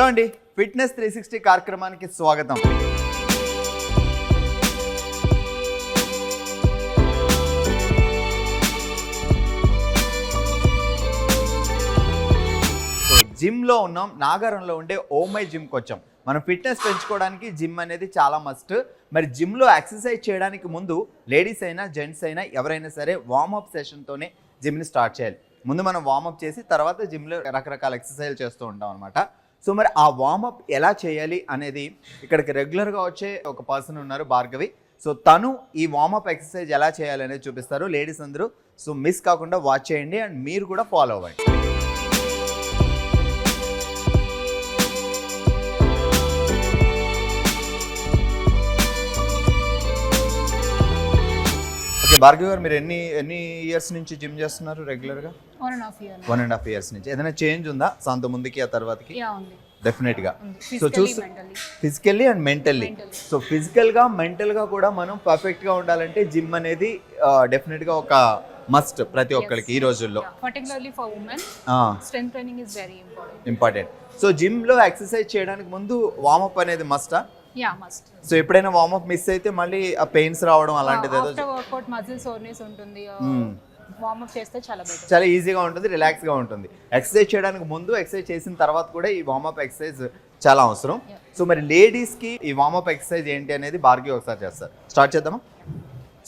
అండి, ఫిట్నెస్ 360 కార్యక్రమానికి స్వాగతం. జిమ్లో ఉన్నాం, నాగారంలో ఉండే ఓ మై జిమ్కి వచ్చాం. మనం ఫిట్నెస్ పెంచుకోవడానికి జిమ్ అనేది చాలా మస్ట్. మరి జిమ్లో ఎక్సర్సైజ్ చేయడానికి ముందు లేడీస్ అయినా జెంట్స్ అయినా ఎవరైనా సరే వార్మప్ సెషన్తోనే జిమ్ని స్టార్ట్ చేయాలి. ముందు మనం వార్మప్ చేసి తర్వాత జిమ్లో రకరకాల ఎక్సర్సైజ్ చేస్తూ ఉంటాం అనమాట. సో మరి ఆ వార్మప్ ఎలా చేయాలి అనేది ఇక్కడికి రెగ్యులర్గా వచ్చే ఒక పర్సన్ ఉన్నారు, భార్గవి. సో తను ఈ వార్మప్ ఎక్సర్సైజ్ ఎలా చేయాలి అనేది చూపిస్తారు. లేడీస్ అందరూ సో మిస్ కాకుండా వాచ్ చేయండి అండ్ మీరు కూడా ఫాలో అవ్వండి. భార్గవి గారు, మీరు ఎన్ని ఇయర్స్ నుంచి జిమ్ చేస్తున్నారు రెగ్యులర్గా? 1.5 years నుంచి. ఏదైనా చేంజ్ ఉందా అంత ముందుకి ఆ తర్వాతకి? డెఫినెట్గా. So physically and mentally. So ఫిజికల్గా మెంటల్గా కూడా మనం పర్ఫెక్ట్గా ఉండాలంటే జిమ్ అనేది డెఫినెట్గా ఒక మస్ట్ ప్రతి ఒక్కరికి ఈ రోజుల్లో. ఇంపార్టెంట్. సో జిమ్లో ఎక్సర్సైజ్ చేయడానికి ముందు వార్మప్ అనేది మస్టా? సో ఎప్పుడైనా వార్మప్ మిస్ అయితే మళ్ళీ ఆ పెయిన్స్ రావడం అలాంటిది చాలా ఈజీగా ఉంటుంది, రిలాక్స్గా ఉంటుంది. ఎక్సర్సైజ్ చేయడానికి ముందు, ఎక్సర్సైజ్ చేసిన తర్వాత కూడా ఈ వార్మప్ ఎక్సర్సైజ్ చాలా అవసరం. సో మరి లేడీస్కి ఈ వార్మప్ ఎక్సర్సైజ్ ఏంటి అనేది భార్గవి ఒకసారి చేస్తారు. స్టార్ట్ చేద్దామా?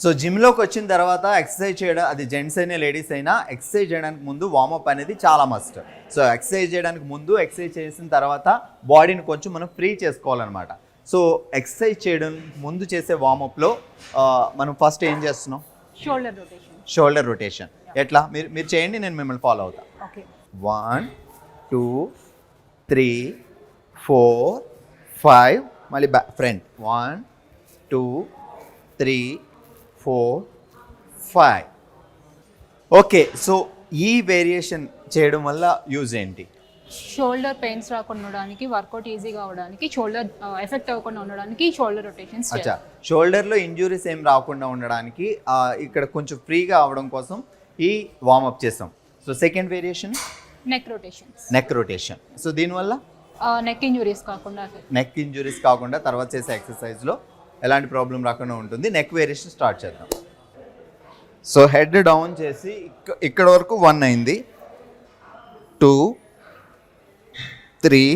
సో జిమ్లోకి వచ్చిన తర్వాత ఎక్సర్సైజ్ చేయడం, అది జెంట్స్ అయినా లేడీస్ అయినా, ఎక్సర్సైజ్ చేయడానికి ముందు వార్మప్ అనేది చాలా మస్ట్. సో ఎక్సర్సైజ్ చేయడానికి ముందు, ఎక్సర్సైజ్ చేసిన తర్వాత బాడీని కొంచెం మనం ఫ్రీ చేసుకోవాలన్నమాట. సో ఎక్సర్సైజ్ చేయడం ముందు చేసే వార్మప్లో మనం ఫస్ట్ ఏం చేస్తున్నాం? Shoulder rotation. ఎట్లా మీరు చేయండి, నేను మిమ్మల్ని ఫాలో అవుతా. 1 2 3 4 5 మళ్ళీ ఫ్రంట్. 1 2 3 4 5. ఓకే. సో ఈ వేరియేషన్ చేయడం వల్ల యూజ్ ఏంటి? షోల్డర్ పెయిన్స్ రాకుండా ఉండడానికి, వర్కౌట్ ఈజీగా అవడానికి, షోల్డర్ ఎఫెక్ట్ అవ్వకుండా ఉండడానికి షోల్డర్ రొటేషన్స్. అచ్చా, షోల్డర్లో ఇంజురీస్ ఏం రాకుండా ఉండడానికి, ఇక్కడ కొంచెం ఫ్రీగా అవడం కోసం ఈ వార్మప్ చేసాం. So second variation neck rotation. So దీనివల్ల నెక్ ఇంజురీస్ కాకుండా తర్వాత చేసే ఎక్సర్సైజ్లో ఎలాంటి ప్రాబ్లం రాకుండా ఉంటుంది. నెక్ వేరియేషన్ స్టార్ట్ చేద్దాం. సో హెడ్ డౌన్ చేసి ఇక్కడ వరకు 1 అయింది, 2 3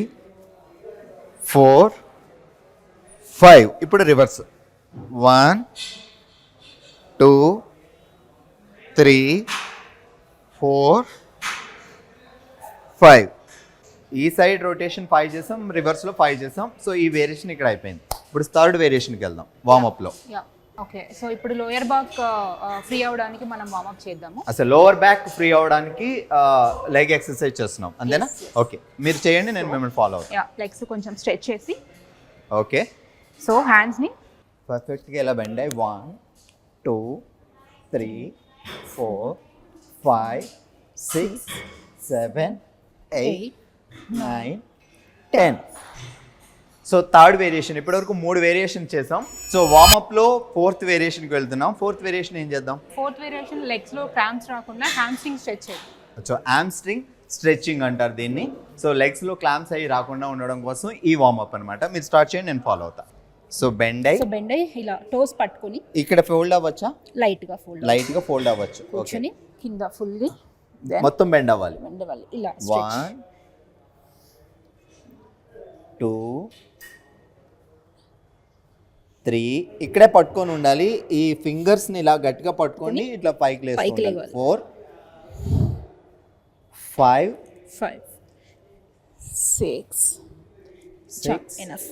4 5. ఇప్పుడు రివర్స్. 1 2 3 4 5. ఈ సైడ్ రొటేషన్ 5 చేసాం, రివర్స్లో 5 చేసాం. సో ఈ వేరియేషన్ ఇక్కడ అయిపోయింది. ఇప్పుడు థర్డ్ వేరియేషన్కి వెళ్దాం వార్మప్లో. ఓకే. సో ఇప్పుడు లోయర్ బ్యాక్ ఫ్రీ అవడానికి మనం వార్మప్ చేద్దాము. అసలు లోవర్ బ్యాక్ ఫ్రీ అవడానికి లెగ్ ఎక్సర్సైజ్ చేస్తున్నాం, అంతేనా? ఓకే, మీరు చేయండి, నేను మిమ్మల్ని ఫాలో అవుతాను. లెగ్స్ కొంచెం స్ట్రెచ్ చేసి. ఓకే. సో హ్యాండ్స్ని పర్ఫెక్ట్గా ఇలా బెండ్ అయ్యి 1 2 3 4 5 6 7 8 9 10. So third variation. ఇప్పటివరకు 3 వేరియేషన్ చేసాం. సో వార్మప్లో 4th వేరియేషన్కి వెళ్తున్నాం. 4th వేరియేషన్ ఏం చేద్దాం? 4th వేరియేషన్ లెగ్స్లో క్రాంప్స్ రాకుండా హ్యామ్స్ట్రింగ్ స్ట్రెచ్ చేయాలి. సో హ్యామ్స్ట్రింగ్ స్ట్రెచ్చింగ్ అంటారు దీన్ని. సో లెగ్స్లో క్లాంప్స్ అయ్యి రాకుండా ఉండడం కోసం ఈ వార్మప్ అనమాట. మీరు స్టార్ట్ చేయండి, నేను ఫాలో అవుతా. సో బెండ్ అయ్యి ఇలా టోస్ పట్టుకొని ఇక్కడ ఫోల్డ్ అవ్వచ్చా? లైట్గా ఫోల్డ్ అవ్వచ్చు. కూర్చొని కింద ఫుల్లీ మొత్తం బెండ్ అవ్వాలి. ఇలా 1 2 3. ఇక్కడే పట్టుకొని ఉండాలి. ఈ ఫింగర్స్ని ఇలా గట్టిగా పట్టుకోండి, ఇట్లా పైకి లేవాలి. 4 5 6 ఎనఫ్.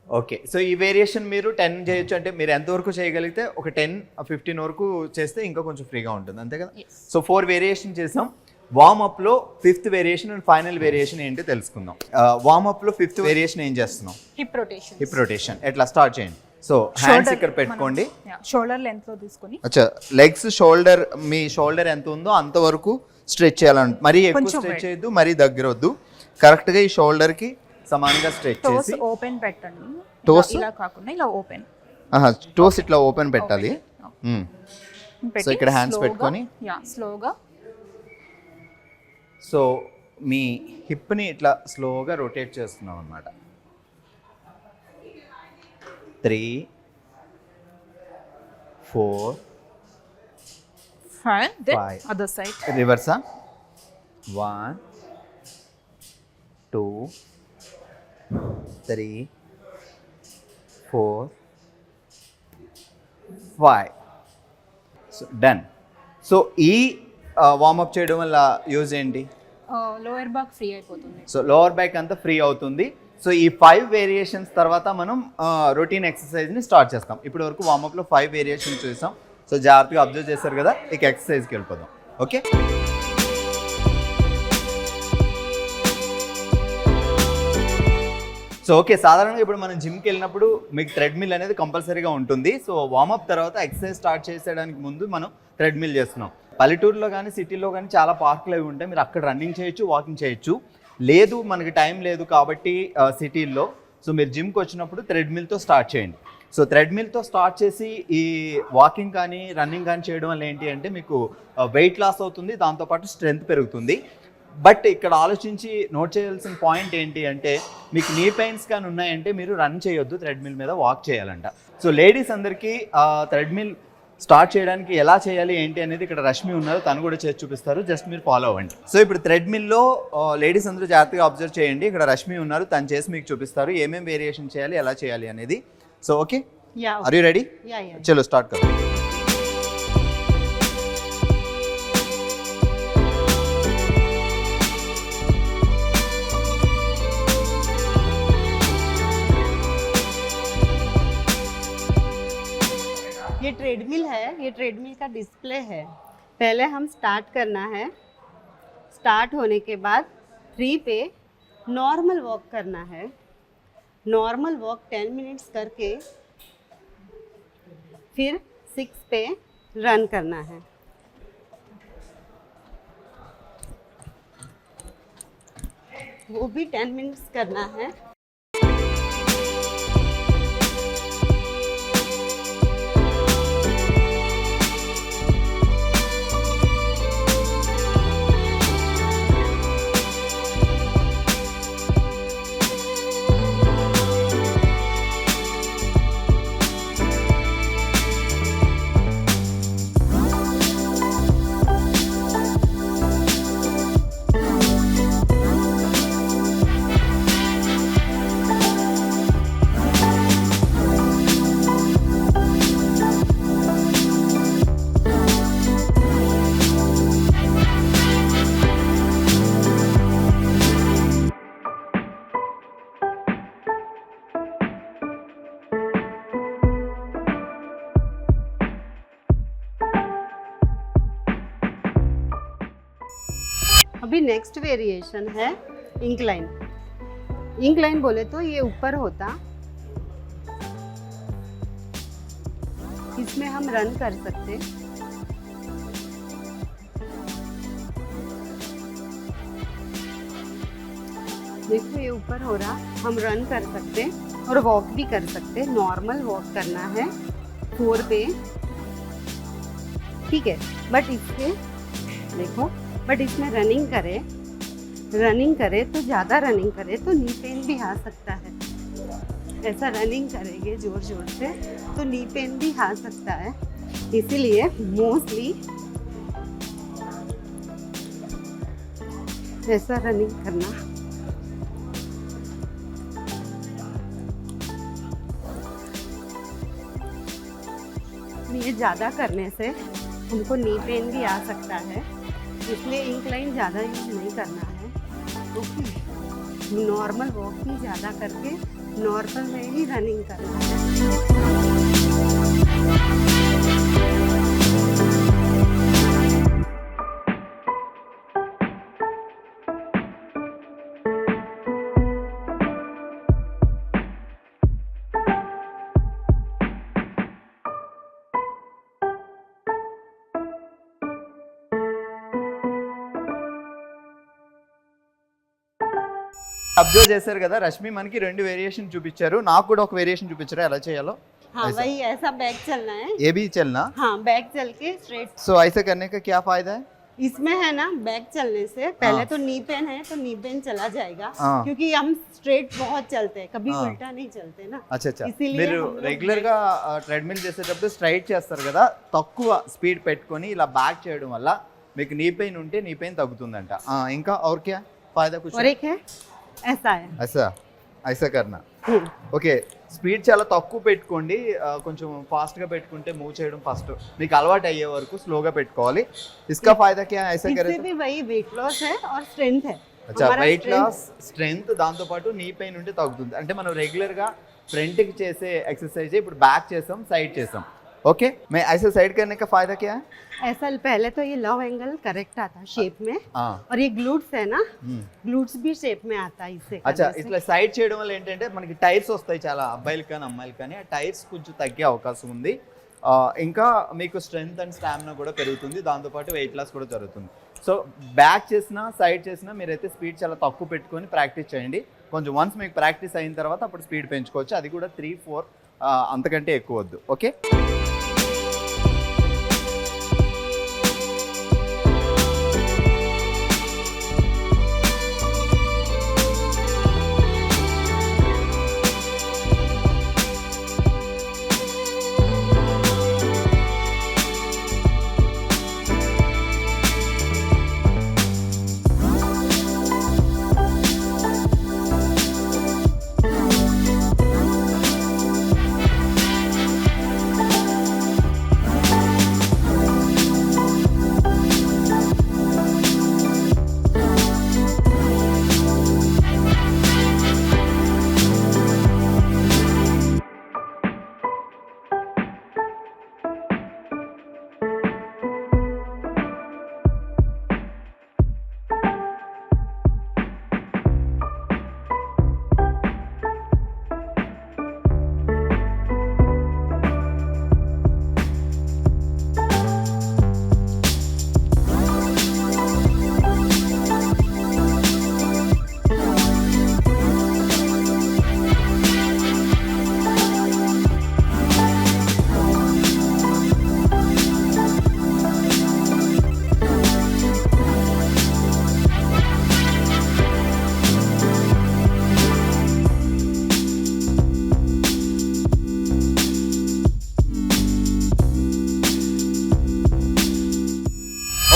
ఓకే. సో ఈ వేరియేషన్ మీరు 10 చేయొచ్చు. అంటే మీరు ఎంతవరకు చేయగలిగితే ఒక 10-15 వరకు చేస్తే ఇంకా కొంచెం ఫ్రీగా ఉంటుంది, అంతే కదా? సో 4 వేరియేషన్ చేసాం. వార్మప్లో 5th variation and final variation ఏంటో తెలుసుకుందాం. వార్మప్లో 5th వేరియేషన్ ఏం చేస్తున్నాం? Hip rotation. ఎట్లా స్టార్ట్ చేయండి. సో హ్యాండ్స్ ఇక్కడ పెట్టుకోండి, షోల్డర్ లెంత్ లో తీసుకొని. అచ్చా, లెగ్స్ షోల్డర్, మీ షోల్డర్ ఎంత ఉందో అంతవరకు స్ట్రెచ్ చేయాలంట. మరీ ఎక్కువ స్ట్రెచ్ చేయొద్దు, మరీ దగ్గర వద్దు. కరెక్ట్గా ఈ షోల్డర్కి సమానంగా స్ట్రెచ్ చేసి ఓపెన్ పెట్టండి. టోస్ ఇలా కాకుండా ఇలా ఓపెన్. టోస్ ఇట్లా ఓపెన్ పెట్టాలి. సో ఇక్కడ హ్యాండ్స్ పెట్టుకొని స్లోగా. సో మీ హిప్ని ఇట్లా స్లోగా రొటేట్ చేస్తున్నాం అనమాట. 3 4 5 then 5. other side. రివర్సా 1 2 3 4 5. So done. So ఈ వార్మప్ చేయడం వల్ల యూజ్ ఏంటి? లోయర్ బ్యాక్ ఫ్రీ అయిపోతుంది. సో లోవర్ బ్యాక్ అంతా ఫ్రీ అవుతుంది. సో ఈ 5 వేరియేషన్స్ తర్వాత మనం రొటీన్ ఎక్సర్సైజ్ని స్టార్ట్ చేస్తాం. ఇప్పటి వరకు వార్మప్లో 5 వేరియేషన్స్ చూసాం. సో జాగ్రత్తగా అబ్జర్వ్ చేశారు కదా, ఇక ఎక్సర్సైజ్కి వెళ్ళిపోదాం. ఓకే, సో ఓకే, సాధారణంగా ఇప్పుడు మనం జిమ్కి వెళ్ళినప్పుడు మీకు థ్రెడ్మిల్ అనేది కంపల్సరీగా ఉంటుంది. సో వార్మప్ తర్వాత ఎక్సర్సైజ్ స్టార్ట్ చేసేయడానికి ముందు మనం థ్రెడ్మిల్ చేస్తున్నాం. పల్లెటూరులో కానీ సిటీలో కానీ చాలా పార్కులు అవి ఉంటాయి, మీరు అక్కడ రన్నింగ్ చేయొచ్చు, వాకింగ్ చేయొచ్చు. లేదు మనకి టైం లేదు కాబట్టి సిటీల్లో, సో మీరు జిమ్కి వచ్చినప్పుడు థ్రెడ్మిల్తో స్టార్ట్ చేయండి. సో థ్రెడ్మిల్తో స్టార్ట్ చేసి ఈ వాకింగ్ కానీ రన్నింగ్ కానీ చేయడం వల్ల ఏంటి అంటే మీకు వెయిట్ లాస్ అవుతుంది, దాంతోపాటు స్ట్రెంగ్త్ పెరుగుతుంది. బట్ ఇక్కడ ఆలోచించి నోట్ చేయాల్సిన పాయింట్ ఏంటి అంటే మీకు నీ పెయిన్స్ కానీ ఉన్నాయంటే మీరు రన్ చేయొద్దు, థ్రెడ్మిల్ మీద వాక్ చేయాలంట. సో లేడీస్ అందరికీ థ్రెడ్మిల్ స్టార్ట్ చేయడానికి ఎలా చేయాలి ఏంటి అనేది ఇక్కడ రష్మి ఉన్నారు, తను కూడా చేసి చూపిస్తారు. జస్ట్ మీరు ఫాలో అవ్వండి. సో ఇప్పుడు థ్రెడ్మిల్లో లేడీస్ అందరూ జాగ్రత్తగా అబ్జర్వ్ చేయండి. ఇక్కడ రష్మి ఉన్నారు, తను చేసి మీకు చూపిస్తారు ఏమేమి వేరియేషన్ చేయాలి, ఎలా చేయాలి అనేది. So okay, are you ready? చలో స్టార్ట్ కरो. ये ट्रेडमिल है, ये ट्रेडमिल का डिस्प्ले है. पहले हम स्टार्ट करना है. स्टार्ट होने के बाद 3 पे नॉर्मल वॉक करना है. नॉर्मल वॉक 10 मिनट्स करके फिर 6 पे रन करना है. वो भी 10 मिनट्स करना है. अभी नेक्स्ट वेरिएशन है इंक्लाइन. इंक्लाइन बोले तो ये ऊपर होता, इसमें हम रन कर सकते. देखो ये ऊपर हो रहा, हम रन कर सकते और वॉक भी कर सकते. नॉर्मल वॉक करना है 4 पे, ठीक है. बट इसके देखो, बट इसमें रनिंग करे तो ज़्यादा रनिंग करे तो नी पेन भी आ सकता है. ऐसा रनिंग करेंगे जोर जोर से तो नी पेन भी आ सकता है. इसीलिए मोस्टली ऐसा रनिंग करना. ये ज़्यादा करने से हमको नी पेन भी आ सकता है, इसलिए इंक्लाइन ज़्यादा यूज नहीं करना है. ओके, नॉर्मल वॉक ही ज़्यादा करके नॉर्मल में ही रनिंग करना है. అబ్జర్వ్ చేశారు కదా, రష్మి మనకి 2 వేరియేషన్ చూపించారు, నాకు కూడా ఒక వేరియేషన్ చూపించారు ఎలా చేయాలో. हाँ वही ऐसा बैक चलना है. ये भी चलना. हाँ बैक चल के स्ट्रेट. सो ऐसे करने का क्या फायदा है? इसमें है ना बैक चलने से पहले तो नी पेन है तो नी पेन चला जाएगा क्योंकि हम स्ट्रेट बहुत चलते हैं कभी उल्टा नहीं चलते ना అచ్చా అచ్చా इसीलिए మీరు हम लोग రెగ్యులర్ గా ట్రెడ్మిల్ చేసేటప్పుడు స్ట్రైట్ చేస్తారు కదా, తక్కువ స్పీడ్ పెట్టుకొని ఇలా బ్యాక్ చేయడం వల్ల మీకు నీ పెయిన్ ఉంటే నీ పెయిన్ తగ్గుతుందంట. ఇంకా और क्या फायदा कुछ और एक है ऐसा है ऐसा ऐसा करना. ఓకే, స్పీడ్ చాలా తక్కువ పెట్టుకోండి, కొంచెం ఫాస్ట్గా పెట్టుకుంటే మూవ్ చేయడం ఫస్ట్ మీకు అలవాటు అయ్యే వరకు స్లోగా పెట్టుకోవాలి. ఇస్కా ఫాయిదా క్యా ఐసా కరే इससे भी वही वेट लॉस है और स्ट्रेंथ है. అచ్చా, हमारा వెయిట్ strength- లాస్, స్ట్రెంగ్త్, దాంతోపాటు నీ పెయిన్ ఉంటే తగ్గుతుంది. అంటే మనం రెగ్యులర్గా ఫ్రంట్కి చేసే ఎక్సర్సైజ్ ఇప్పుడు బ్యాక్ చేసాం, సైడ్ చేసాం. ఓకే, मैं ऐसे साइड करने का फायदा क्या है? ऐसा पहले तो ये लव एंगल करेक्ट आता शेप में और ये ग्लूट्स है ना ग्लूट्स भी शेप में आता है इससे అచ్చా, करने से. ఇట్లా సైడ్ చేయడం వల్ల ఏంటంటే మనకి టైర్స్ వస్తాయి చాలా, అబ్బాయిలు కానీ అమ్మాయిలు కానీ. ఆ టైర్స్ కొంచెం తగ్గే అవకాశం ఉంది. ఇంకా మీకు స్ట్రెంగ్త్ అండ్ స్టామినా కూడా పెరుగుతుంది, దాంతోపాటు వెయిట్ లాస్ కూడా జరుగుతుంది. సో బ్యాక్ చేసినా సైడ్ చేసినా మీరైతే స్పీడ్ చాలా తక్కువ పెట్టుకొని ప్రాక్టీస్ చేయండి. కొంచెం వన్స్ మీకు ప్రాక్టీస్ అయిన తర్వాత అప్పుడు స్పీడ్ పెంచుకోవచ్చు, అది కూడా 3-4 అంతకంటే ఎక్కువ వద్దు. Okay,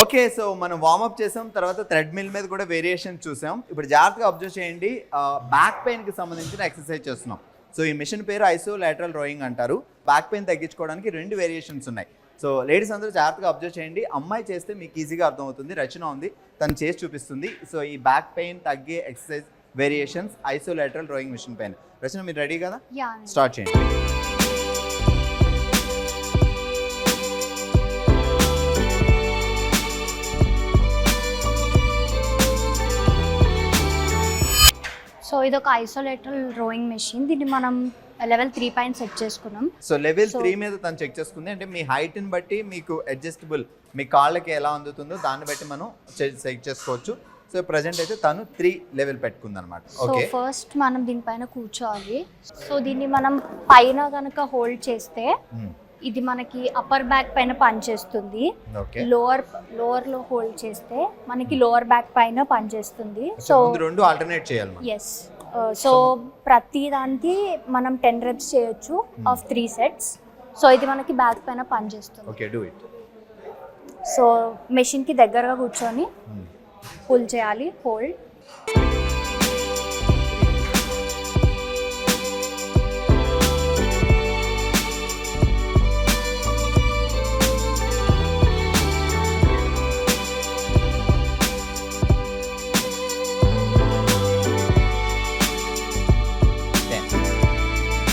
okay. సో మనం వార్మప్ చేసాం, తర్వాత థ్రెడ్మిల్ మీద కూడా వేరియేషన్ చూసాం. ఇప్పుడు జాగ్రత్తగా అబ్జర్వ్ చేయండి, బ్యాక్ పెయిన్కి సంబంధించిన ఎక్సర్సైజ్ చేస్తున్నాం. సో ఈ మిషన్ పేరు ఐసో లాటరల్ రోయింగ్ అంటారు. బ్యాక్ పెయిన్ తగ్గించుకోవడానికి 2 వేరియేషన్స్ ఉన్నాయి. సో లేడీస్ అందరూ జాగ్రత్తగా అబ్జర్వ్ చేయండి. అమ్మాయి చేస్తే మీకు ఈజీగా అర్థమవుతుంది. రచన ఉంది, తను చేసి చూపిస్తుంది. సో ఈ బ్యాక్ పెయిన్ తగ్గే exercise variations isolateral rowing machine పైన. రచన మీరు రెడీ కదా? స్టార్ట్ చేయండి. సో ఇది ఒక ఐసోలేటరల్ రోయింగ్ మెషిన్. దీన్ని మనం లెవెల్ 3 పైన సెట్ చేసుకున్నాం. సో లెవెల్ 3 మీద తను చెక్ చేసుకుంది. అంటే మీ హైట్ని బట్టి మీకు అడ్జస్టబుల్, మీ కాళ్ళకి ఎలా అందుతుందో దాన్ని బట్టి మనం చెక్ చేసుకోవచ్చు. సో ప్రజెంట్ అయితే తను 3 లెవెల్ పెట్టుకుంది అనమాట. సో ఓకే, ఫస్ట్ మనం దీనిపైన కూర్చోవాలి. సో దీన్ని మనం పైన కనుక హోల్డ్ చేస్తే ఇది మనకి అప్పర్ బ్యాక్ పైన పనిచేస్తుంది. ఓకే. లోవర్ లో హోల్డ్ చేస్తే మనకి లోవర్ బ్యాక్ పైన పనిచేస్తుంది. సో ముందు 2 ఆల్టర్నేట్ చేయాలి మనం. ఎస్. సో ప్రతి దానికి మనం 10 reps చేయొచ్చు ఆఫ్ 3 sets. సో ఇది మనకి బ్యాక్ పైన పనిచేస్తుంది. Okay, do it. సో మెషిన్కి దగ్గరగా కూర్చొని పుల్ చేయాలి, హోల్డ్.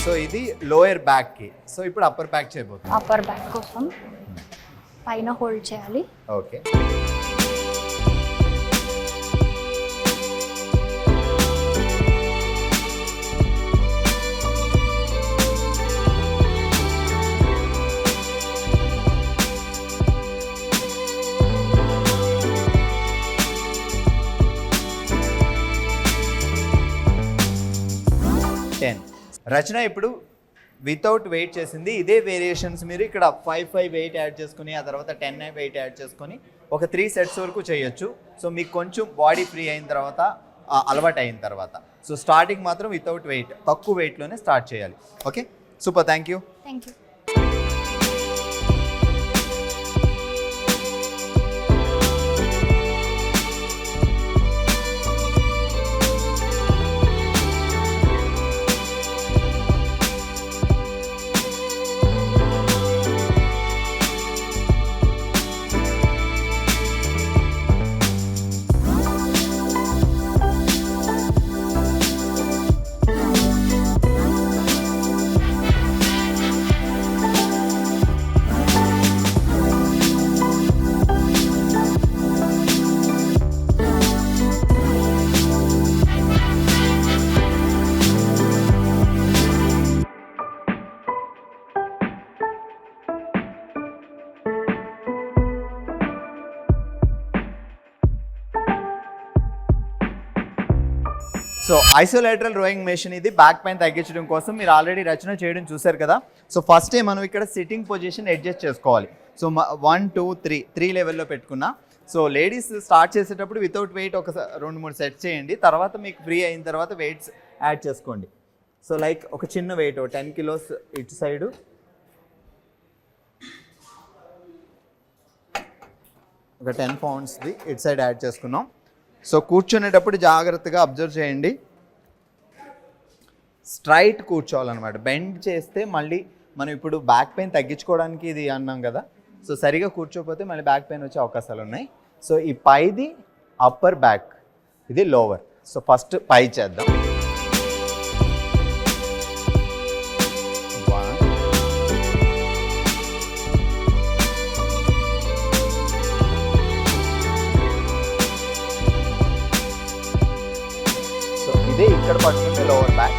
సో ఇది లోయర్ బ్యాక్ కి. సో ఇప్పుడు అప్పర్ బ్యాక్ చేయబోతుంది. అప్పర్ బ్యాక్ కోసం పైన హోల్డ్ చేయాలి. ఓకే. రచన ఇప్పుడు వితౌట్ వెయిట్ చేసింది. ఇదే వేరియేషన్స్ మీరు ఇక్కడ 5 వెయిట్ యాడ్ చేసుకుని, ఆ తర్వాత 10 వెయిట్ యాడ్ చేసుకొని ఒక 3 సెట్స్ వరకు చేయొచ్చు. సో మీకు కొంచెం బాడీ ఫ్రీ అయిన తర్వాత అలవాటు అయిన తర్వాత. సో స్టార్టింగ్ మాత్రం వితౌట్ వెయిట్, తక్కువ వెయిట్లోనే స్టార్ట్ చేయాలి. Okay, super, thank you. Thank you. So isolateral rowing machine ఇది బ్యాక్ పెయిన్ తగ్గించడం కోసం. మీరు ఆల్రెడీ రచన చేయడం చూశారు కదా. సో ఫస్ట్ మనం ఇక్కడ సిట్టింగ్ పొజిషన్ అడ్జస్ట్ చేసుకోవాలి. సో 1 2 3 లెవెల్లో పెట్టుకున్నా. సో లేడీస్ స్టార్ట్ చేసేటప్పుడు వితౌట్ వెయిట్ ఒక 2-3 సెట్స్ చేయండి. తర్వాత మీకు ఫ్రీ అయిన తర్వాత వెయిట్స్ యాడ్ చేసుకోండి. సో లైక్ ఒక చిన్న వెయిట్ 10 కిలోస్ ఇటు సైడు, ఒక 10 పౌండ్స్ది ఇటు సైడ్ యాడ్ చేసుకున్నాం. సో కూర్చునేటప్పుడు జాగ్రత్తగా అబ్జర్వ్ చేయండి. స్ట్రైట్ కూర్చోవాలన్నమాట. బెండ్ చేస్తే మళ్ళీ మనం ఇప్పుడు బ్యాక్ పెయిన్ తగ్గించుకోవడానికి ఇది అన్నాం కదా. సో సరిగా కూర్చోకపోతే మళ్ళీ బ్యాక్ పెయిన్ వచ్చే అవకాశాలు ఉన్నాయి. సో ఈ పైది అప్పర్ బ్యాక్, ఇది లోవర్. సో ఫస్ట్ పై చేద్దాం. ఇదే ఇక్కడ పట్టుకుంటే లోవర్ బ్యాక్.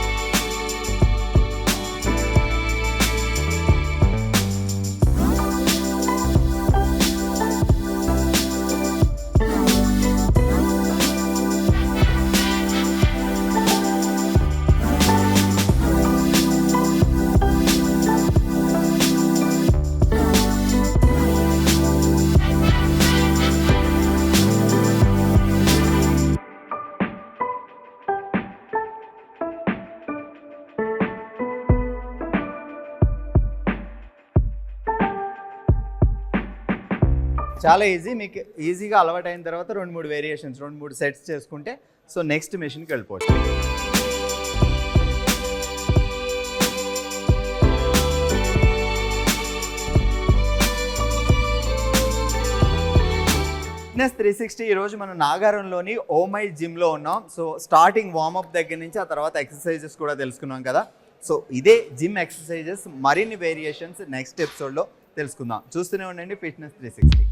చాలా ఈజీ. మీకు ఈజీగా అలవాటు అయిన తర్వాత 2-3 వేరియేషన్స్, 2-3 సెట్స్ చేసుకుంటే సో నెక్స్ట్ మెషిన్కి వెళ్ళిపోవచ్చు. ఫిట్నెస్ 360 ఈరోజు మనం నాగారంలోని ఓమై జిమ్లో ఉన్నాం. సో స్టార్టింగ్ వార్మప్ దగ్గర నుంచి ఆ తర్వాత ఎక్సర్సైజెస్ కూడా తెలుసుకున్నాం కదా. సో ఇదే జిమ్ ఎక్సర్సైజెస్ మరిన్ని వేరియేషన్స్ నెక్స్ట్ ఎపిసోడ్లో తెలుసుకుందాం. చూస్తూనే ఉండండి ఫిట్నెస్ 360.